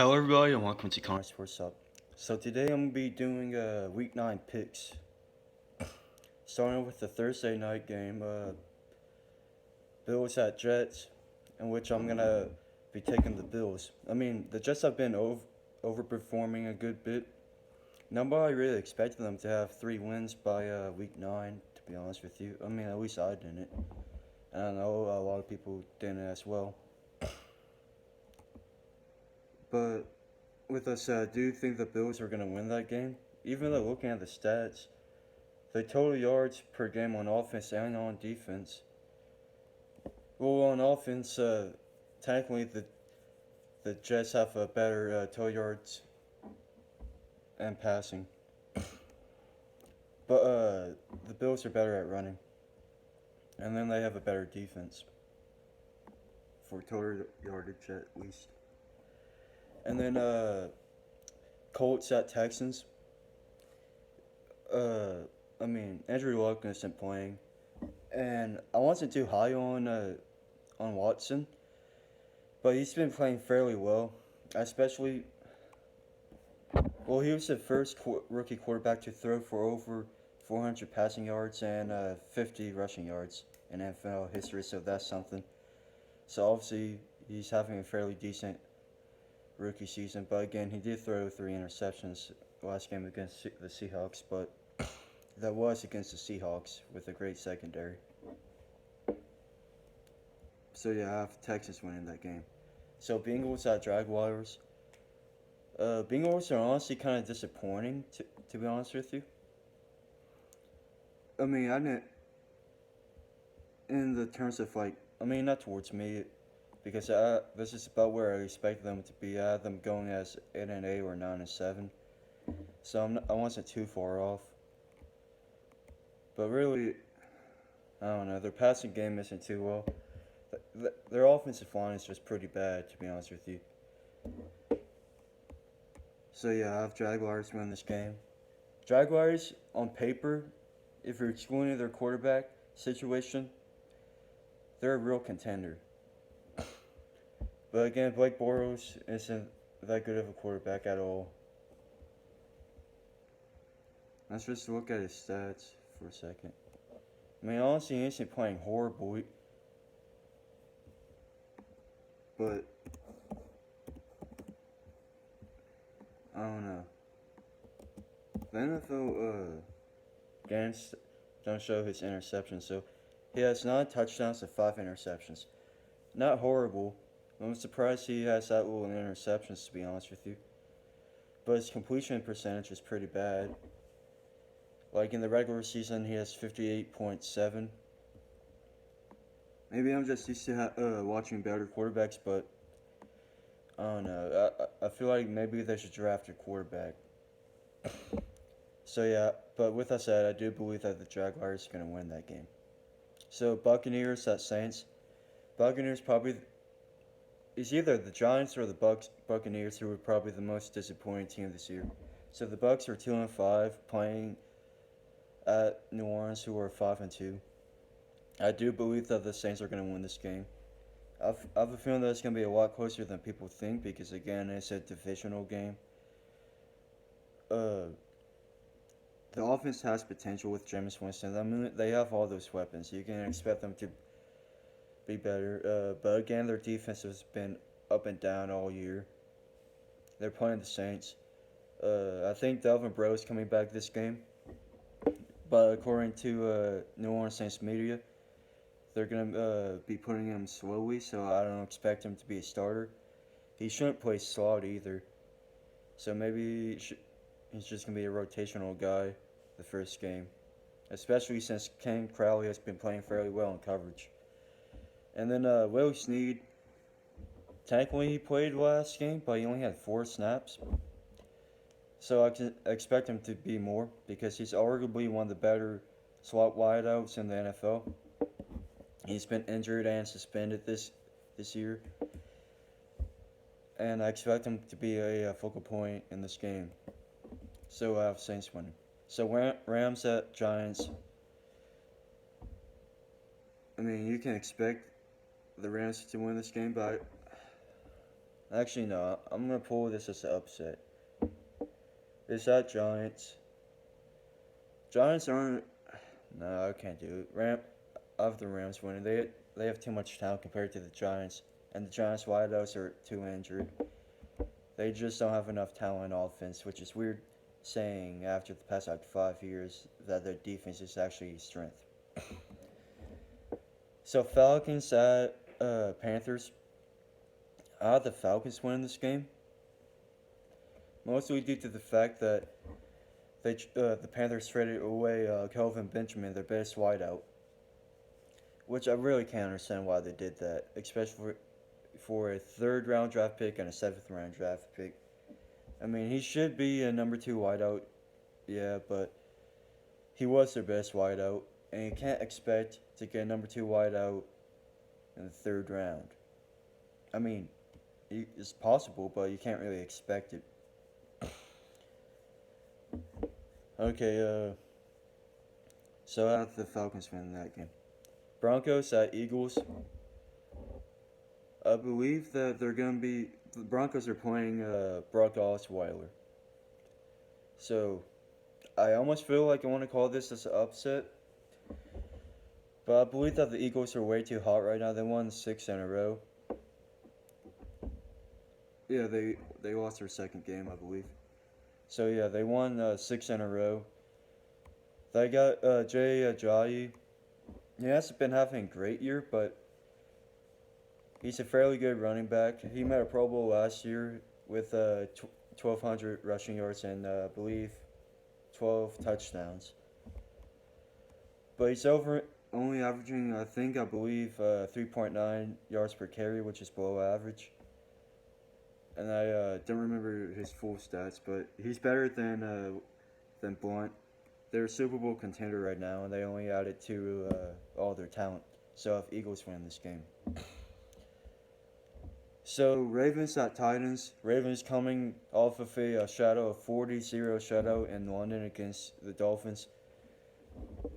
Hello everybody and welcome to Connor Sports Up. So today I'm going to be doing Week 9 picks. Starting with the Thursday night game, Bills at Jets, in which I'm going to be taking the Bills. The Jets have been overperforming a good bit. Nobody really expected them to have 3 wins by Week 9, to be honest with you. At least I didn't. And I know a lot of people didn't as well. But with us, do you think the Bills are going to win that game? Even though looking at the stats, the total yards per game on offense and on defense. Well, on offense, technically the Jets have a better total yards and passing, but the Bills are better at running, and then they have a better defense for total yardage at least. And then Colts at Texans. Andrew Luck isn't playing, and I wasn't too high on Watson, but he's been playing fairly well. Especially, well, he was the first rookie quarterback to throw for over 400 passing yards and 50 rushing yards in NFL history, so that's something. So obviously, he's having a fairly decent rookie season, but again, he did throw 3 interceptions last game against the Seahawks, but that was against the Seahawks with a great secondary. So yeah, I have Texas winning that game. So Bengals at Jaguars. Bengals are honestly kind of disappointing, to be honest with you. I didn't, in the terms of not towards me, because this is about where I expect them to be. I had them going as 8-8 or 9-7, so I wasn't too far off. But really, I don't know. Their passing game isn't too well. Their offensive line is just pretty bad, to be honest with you. So yeah, I have Jaguars win this game. Jaguars, on paper, if you're excluding their quarterback situation, they're a real contender. But again, Blake Bortles isn't that good of a quarterback at all. Let's just look at his stats for a second. Honestly, he isn't playing horrible, but I don't know. The NFL games don't show his interceptions, so he has 9 touchdowns and 5 interceptions. Not horrible. I'm surprised he has that little interceptions, to be honest with you. But his completion percentage is pretty bad. Like in the regular season, he has 58.7. Maybe I'm just used to watching better quarterbacks, but I don't know. I feel like maybe they should draft a quarterback. So yeah, but with that said, I do believe that the Jaguars are going to win that game. So Buccaneers at Saints. Buccaneers probably is either the Giants or the Buccaneers who are probably the most disappointing team this year. So the Bucs are 2-5 playing at New Orleans, who are 5-2. I do believe that the Saints are going to win this game. I have a feeling that it's going to be a lot closer than people think because again, it's a divisional game. The offense has potential with Jameis Winston. They have all those weapons. You can expect them to be better. But again, their defense has been up and down all year. They're playing the Saints. I think Delvin Breaux is coming back this game. But according to New Orleans Saints media, they're going to be putting him slowly, so I don't expect him to be a starter. He shouldn't play slot either. So maybe he's just going to be a rotational guy the first game. Especially since Ken Crowley has been playing fairly well in coverage. And then Willie Snead, technically he played last game, but he only had 4 snaps. So I can expect him to be more because he's arguably one of the better slot wideouts in the NFL. He's been injured and suspended this year. And I expect him to be a focal point in this game. So I have Saints winning. So Rams at Giants. You can expect the Rams to win this game, but Actually, no. I'm gonna pull this as an upset. Is that Giants? Giants aren't. No, I can't do it. Of the Rams winning. They have too much talent compared to the Giants, and the Giants wideouts are too injured. They just don't have enough talent on offense, which is weird saying after the past like 5 years that their defense is actually strength. So Falcons at Panthers. I had the Falcons winning this game, mostly due to the fact that the Panthers traded away Kelvin Benjamin, their best wideout, which I really can't understand why they did that, especially for a third round draft pick and a seventh round draft pick. I mean, he should be a number two wideout, yeah, but he was their best wideout, and you can't expect to get a number two wideout in the third round. I mean, it's possible, but you can't really expect it. Okay, so how did the Falcons win that game? Broncos at Eagles. I believe that they're going to be. The Broncos are playing Brock Osweiler. So, I almost feel like I want to call this as an upset. But I believe that the Eagles are way too hot right now. They won 6 in a row. Yeah, they lost their second game, I believe. So, yeah, they won 6 in a row. They got Jay Ajayi. He hasn't been having a great year, but he's a fairly good running back. He made a Pro Bowl last year with 1,200 rushing yards and I believe 12 touchdowns. But he's only averaging, I believe, 3.9 yards per carry, which is below average. And I don't remember his full stats, but he's better than Blunt. They're a Super Bowl contender right now, and they only added to all their talent. So if Eagles win this game. So Ravens at Titans. Ravens coming off of a 40-0 shutout in London against the Dolphins.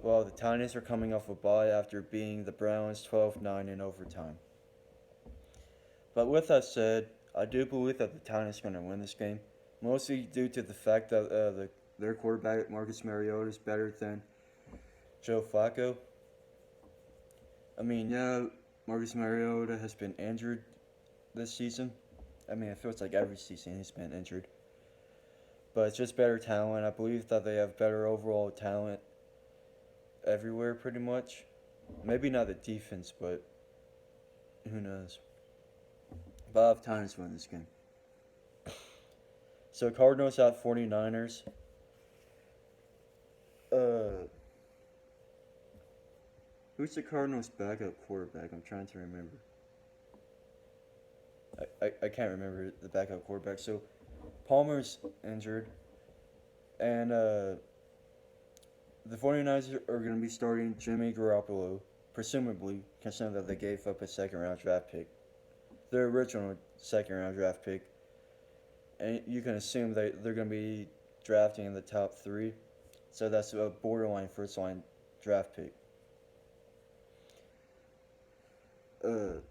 Well, the Titans are coming off a bye after beating the Browns 12-9 in overtime. But with that said, I do believe that the Titans are going to win this game, mostly due to the fact that their quarterback, Marcus Mariota, is better than Joe Flacco. I mean, yeah, Marcus Mariota has been injured this season. I mean, it feels like every season he's been injured. But it's just better talent. I believe that they have better overall talent everywhere, pretty much. Maybe not the defense, but who knows. But I have Titans win this game. So Cardinals at 49ers. Who's the Cardinals' backup quarterback? I'm trying to remember. I can't remember the backup quarterback. So Palmer's injured. And the 49ers are going to be starting Jimmy Garoppolo, presumably, considering that they gave up a second-round draft pick. Their original second-round draft pick. And you can assume they're going to be drafting in the top 3. So that's a borderline first-line draft pick.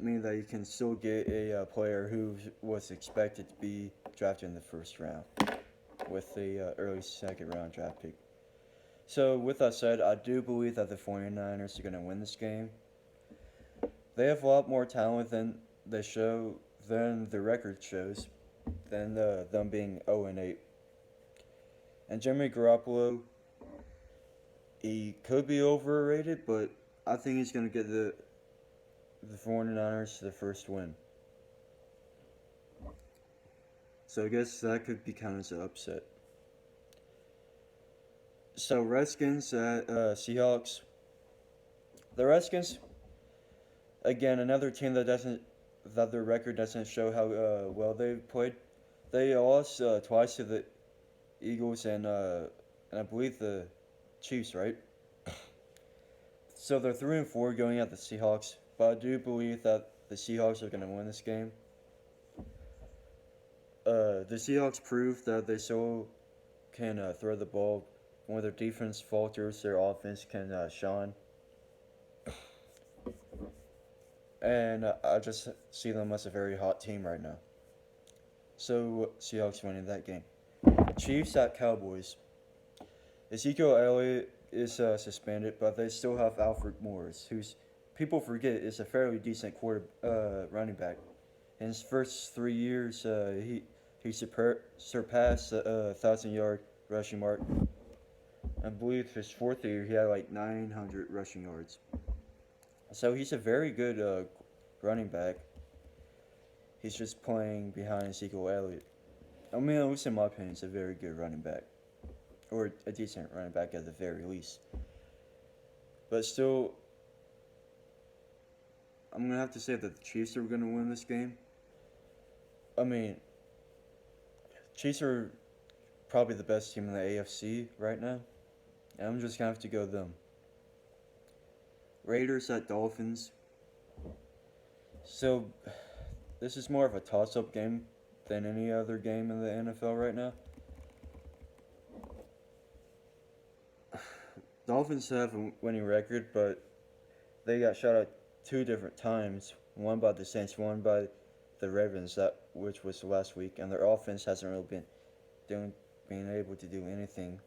Meaning that you can still get a player who was expected to be drafted in the first round with the early second-round draft pick. So with that said, I do believe that the 49ers are going to win this game. They have a lot more talent than the record shows, than them being 0-8. And Jimmy Garoppolo, he could be overrated, but I think he's going to get the 49ers their first win. So I guess that could be kind of an upset. So Redskins at Seahawks. The Redskins, again, another team that their record doesn't show how well they've played. They lost twice to the Eagles and I believe the Chiefs, right? So they're 3-4 going at the Seahawks. But I do believe that the Seahawks are going to win this game. The Seahawks proved that they still can throw the ball. When their defense falters, their offense can shine. And I just see them as a very hot team right now. So Seahawks winning that game. Chiefs at Cowboys. Ezekiel Elliott is suspended, but they still have Alfred Morris, who's people forget is a fairly decent running back. In his first 3 years, he surpassed the 1,000-yard rushing mark. I believe his fourth year he had like 900 rushing yards. So he's a very good running back. He's just playing behind Ezekiel Elliott. I mean, at least in my opinion, he's a very good running back, or a decent running back at the very least. But still, I'm gonna have to say that the Chiefs are gonna win this game. I mean, Chiefs are probably the best team in the AFC right now, and I'm just gonna have to go them. Raiders at Dolphins. So, this is more of a toss-up game than any other game in the NFL right now. Dolphins have a winning record, but they got shot at 2 different times. One by the Saints, one by the Ravens, which was last week, and their offense hasn't really been able to do anything.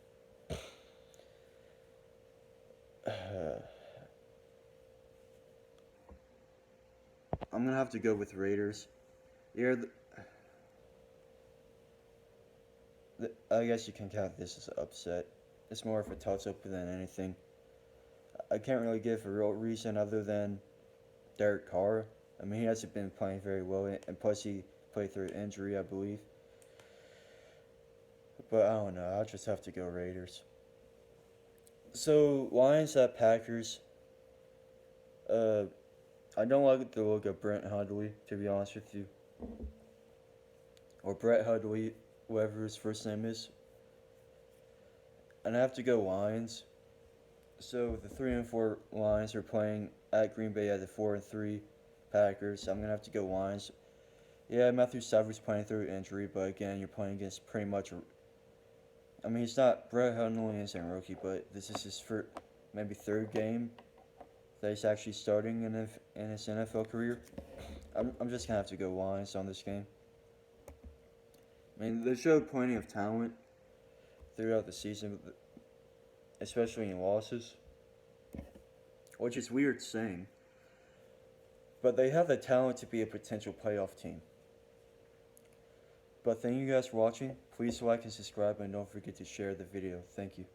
I'm gonna have to go with Raiders. Yeah, I guess you can count this as an upset. It's more of a toss-up than anything. I can't really give a real reason other than Derek Carr. I mean, he hasn't been playing very well, and plus he played through injury, I believe. But I don't know. I'll just have to go Raiders. So Lions at Packers. I don't like the look of Brent Hundley, to be honest with you, or Brett Hundley, whatever his first name is. And I have to go Lions. So the 3-4 Lions are playing at Green Bay at the 4-3 Packers. I'm gonna have to go Lions. Yeah, Matthew Stafford's playing through injury, but again, you're playing against pretty much. I mean, he's not Brett Hundley isn't a rookie, but this is his first, maybe third game that he's actually starting in his NFL career. I'm just gonna have to go Lions on this game. I mean, they showed plenty of talent throughout the season, especially in losses, which is weird saying. But they have the talent to be a potential playoff team. But thank you guys for watching. Please like and subscribe, and don't forget to share the video. Thank you.